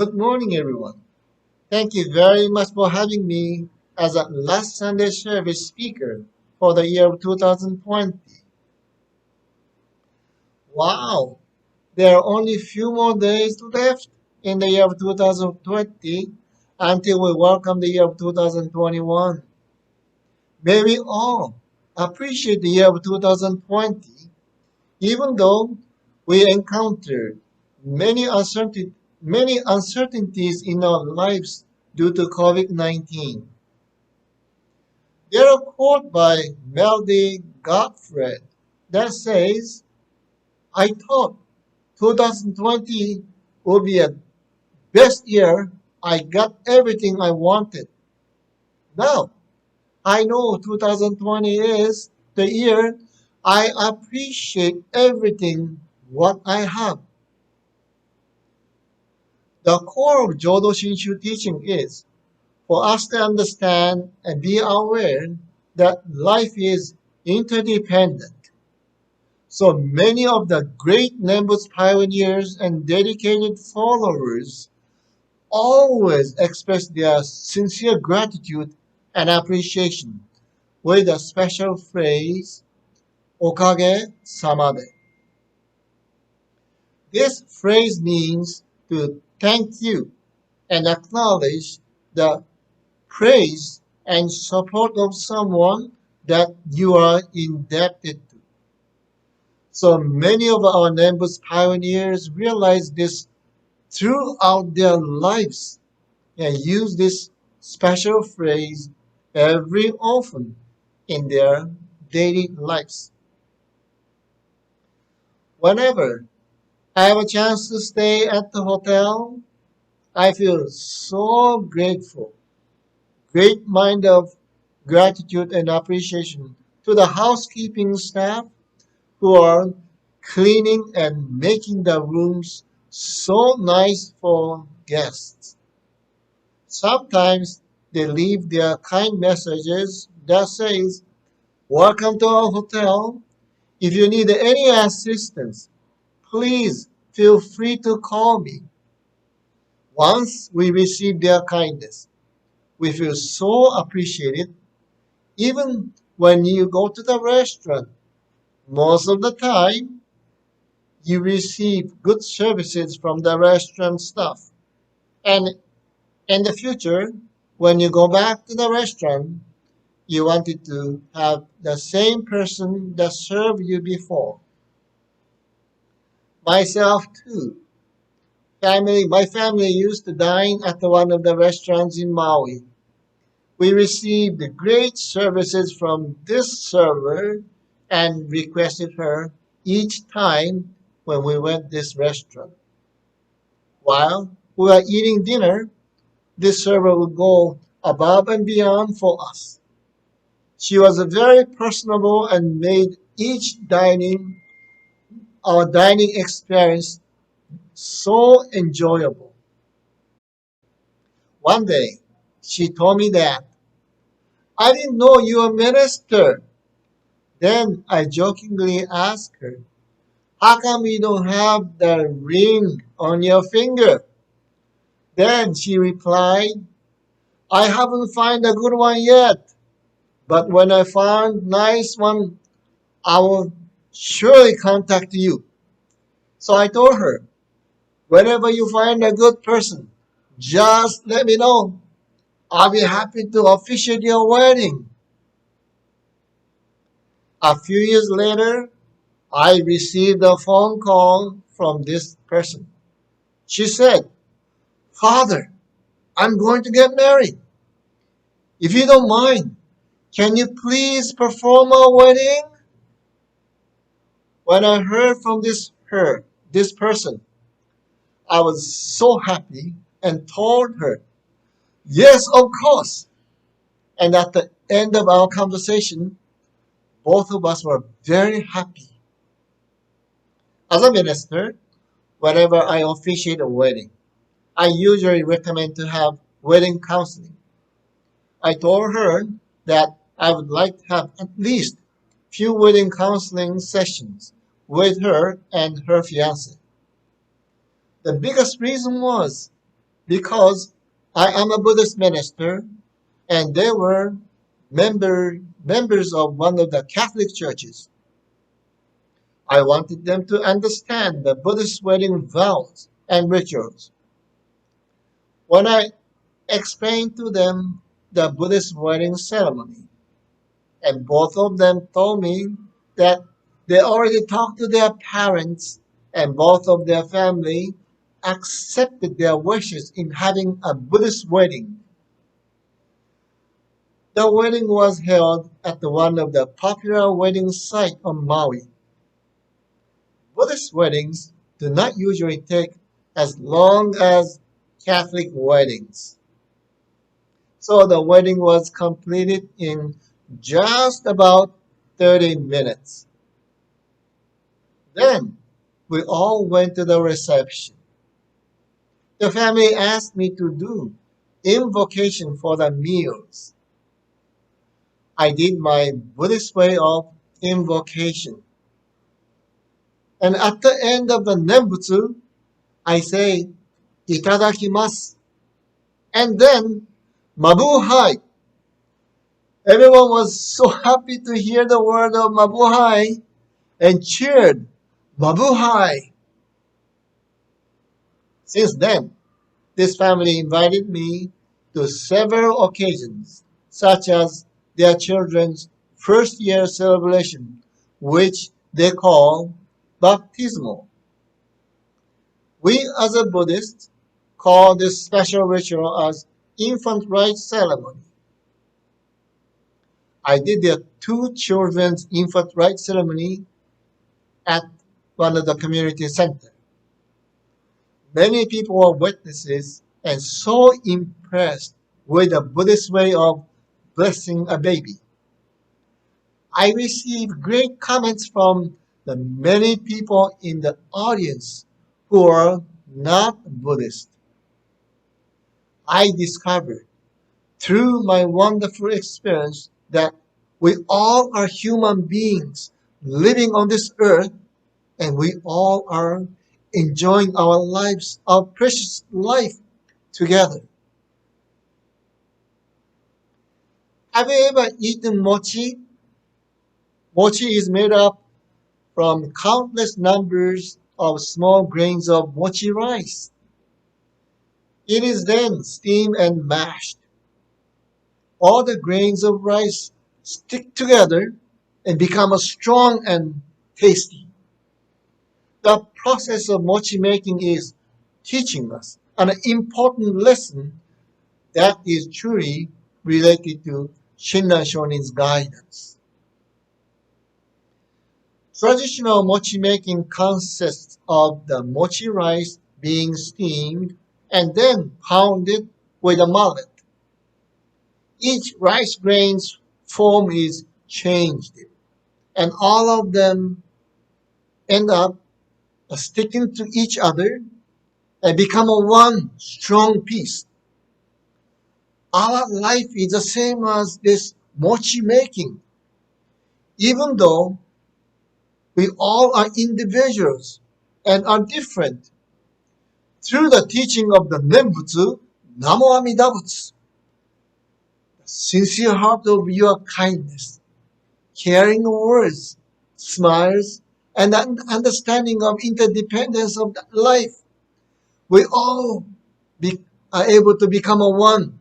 Good morning, everyone. Thank you very much for having me as a last Sunday service speaker for the year of 2020. Wow, there are only few more days left in the year of 2020 until we welcome the year of 2021. May we all appreciate the year of 2020, even though we encountered many uncertainties in our lives due to COVID-19. There are a quote by Melody Gottfried that says, I thought 2020 would be a best year. I got everything I wanted. Now, I know 2020 is the year I appreciate everything what I have. The core of Jodo Shinshu teaching is for us to understand and be aware that life is interdependent. So many of the great Nembutsu pioneers and dedicated followers always express their sincere gratitude and appreciation with a special phrase, okage samade. This phrase means to thank you and acknowledge the praise and support of someone that you are indebted to. So many of our Nembutsu pioneers realize this throughout their lives and use this special phrase every often in their daily lives. Whenever I have a chance to stay at the hotel, I feel so grateful, great mind of gratitude and appreciation to the housekeeping staff who are cleaning and making the rooms so nice for guests. Sometimes they leave their kind messages that says, Welcome to our hotel. If you need any assistance, please feel free to call me. Once we receive their kindness, we feel so appreciated. Even when you go to the restaurant, most of the time you receive good services from the restaurant staff. And in the future, when you go back to the restaurant, you wanted to have the same person that served you before. Myself too. My family used to dine at one of the restaurants in Maui. We received great services from this server and requested her each time when we went this restaurant. While we were eating dinner, this server would go above and beyond for us. She was very personable and made our dining experience so enjoyable. One day, she told me that, I didn't know you were a minister. Then I jokingly asked her, how come you don't have the ring on your finger? Then she replied, I haven't found a good one yet, but when I find nice one, I will surely contact you. So I told her, whenever you find a good person, just let me know. I'll be happy to officiate your wedding. A few years later, I received a phone call from this person. She said, Father, I'm going to get married. If you don't mind, can you please perform our wedding? When I heard from this person, I was so happy and told her, yes, of course. And at the end of our conversation, both of us were very happy. As a minister, whenever I officiate a wedding, I usually recommend to have wedding counseling. I told her that I would like to have at least few wedding counseling sessions with her and her fiance. The biggest reason was because I am a Buddhist minister and they were members of one of the Catholic churches. I wanted them to understand the Buddhist wedding vows and rituals. When I explained to them the Buddhist wedding ceremony, and both of them told me that they already talked to their parents and both of their family accepted their wishes in having a Buddhist wedding. The wedding was held at one of the popular wedding sites on Maui. Buddhist weddings do not usually take as long as Catholic weddings. So the wedding was completed in just about 30 minutes. Then we all went to the reception. The family asked me to do invocation for the meals. I did my Buddhist way of invocation. And at the end of the Nembutsu, I say, Itadakimasu. And then, Mabuhay. Everyone was so happy to hear the word of Mabuhay and cheered, Mabuhay. Since then, this family invited me to several occasions, such as their children's first year celebration, which they call baptismal. We as a Buddhist call this special ritual as infant rites ceremony. I did their two children's infant rites ceremony at one of the community centers. Many people were witnesses and so impressed with the Buddhist way of blessing a baby. I received great comments from the many people in the audience who are not Buddhist. I discovered through my wonderful experience that we all are human beings living on this earth and we all are enjoying our lives, our precious life together. Have you ever eaten mochi? Mochi is made up from countless numbers of small grains of mochi rice. It is then steamed and mashed. All the grains of rice stick together and become strong and tasty. The process of mochi making is teaching us an important lesson that is truly related to Shinran Shonin's guidance. Traditional mochi making consists of the mochi rice being steamed and then pounded with a mallet. Each rice grain's form is changed, and all of them end up sticking to each other and become a one strong piece. Our life is the same as this mochi making. Even though we all are individuals and are different, through the teaching of the Nembutsu, Namo Amida Butsu, the sincere heart of your kindness, caring words, smiles, and an understanding of interdependence of life, we all are able to become a one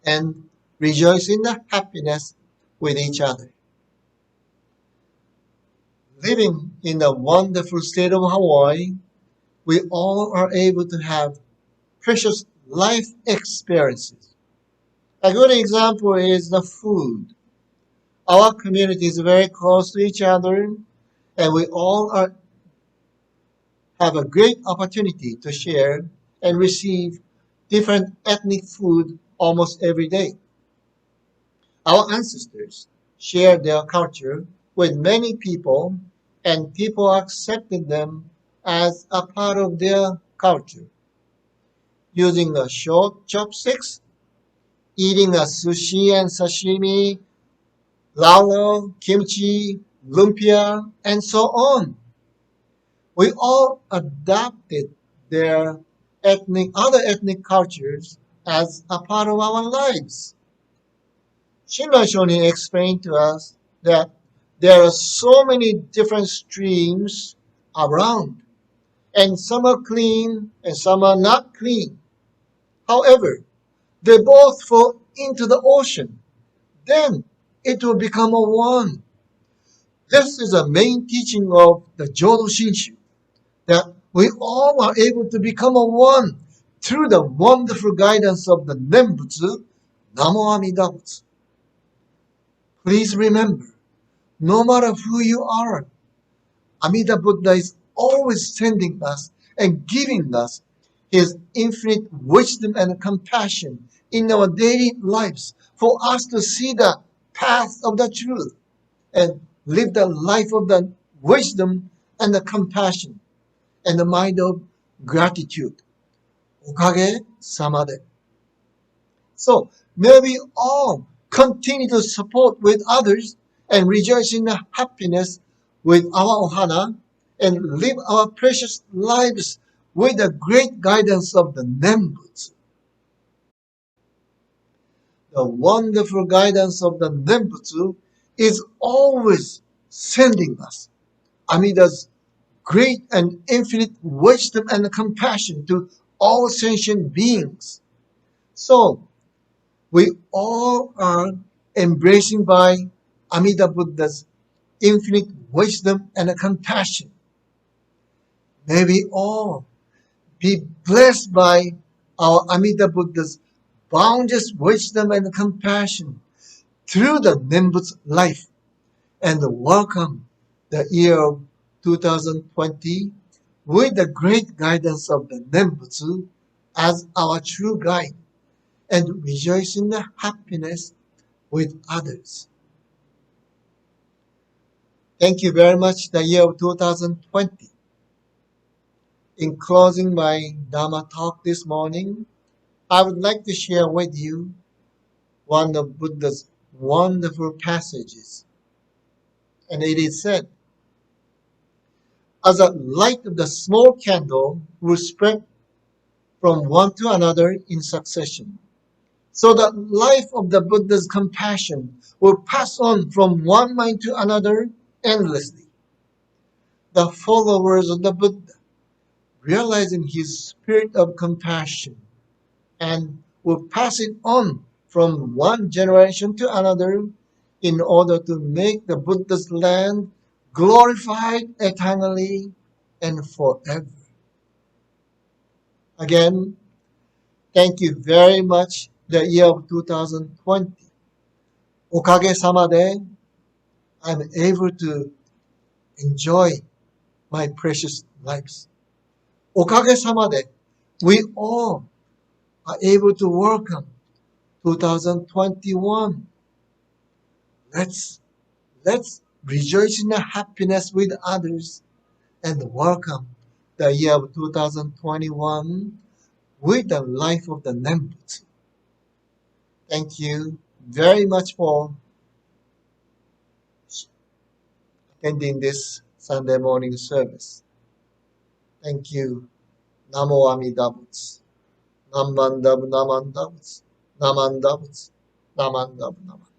and rejoice in the happiness with each other. Living in the wonderful state of Hawaii, we all are able to have precious life experiences. A good example is the food. Our community is very close to each other, and we all have a great opportunity to share and receive different ethnic food almost every day. Our ancestors shared their culture with many people, and people accepted them as a part of their culture. Using a short chopsticks, eating a sushi and sashimi, lalo, kimchi, lumpia, and so on. We all adopted their other ethnic cultures as a part of our lives. Shinrai Shonin explained to us that there are so many different streams around, and some are clean and some are not clean. However, they both fall into the ocean. Then it will become a one. This is a main teaching of the Jodo Shinshu, that we all are able to become a one through the wonderful guidance of the Nembutsu, Namo Amida Butsu. Please remember, no matter who you are, Amida Buddha is always sending us and giving us his infinite wisdom and compassion in our daily lives for us to see the path of the truth and live the life of the wisdom and the compassion and the mind of gratitude. Okage samade. So may we all continue to support with others and rejoice in the happiness with our ohana and live our precious lives with the great guidance of the Nembutsu. The wonderful guidance of the Nembutsu is always sending us Amida's great and infinite wisdom and compassion to all sentient beings. So, we all are embracing by Amida Buddha's infinite wisdom and compassion. May we all be blessed by our Amida Buddha's boundless wisdom and compassion through the Nembutsu life and welcome the year of 2020 with the great guidance of the Nembutsu as our true guide and rejoice in the happiness with others. Thank you very much, the year of 2020. In closing my Dharma talk this morning, I would like to share with you one of Buddha's wonderful passages. And it is said, as a light of the small candle will spread from one to another in succession, so the life of the Buddha's compassion will pass on from one mind to another endlessly. The followers of the Buddha, realizing his spirit of compassion, and will pass it on from one generation to another in order to make the Buddha's land glorified eternally and forever. Again, thank you very much, the year of 2020. Okage-sama de, I'm able to enjoy my precious lives. Okage-sama de, we all are able to welcome 2021. Let's rejoice in the happiness with others and welcome the year of 2021 with the life of the Nembutsu. Thank you very much for attending this Sunday morning service. Thank you. Namo Amida Butsu. Namandab Namandab Namandab Namandab Namandab.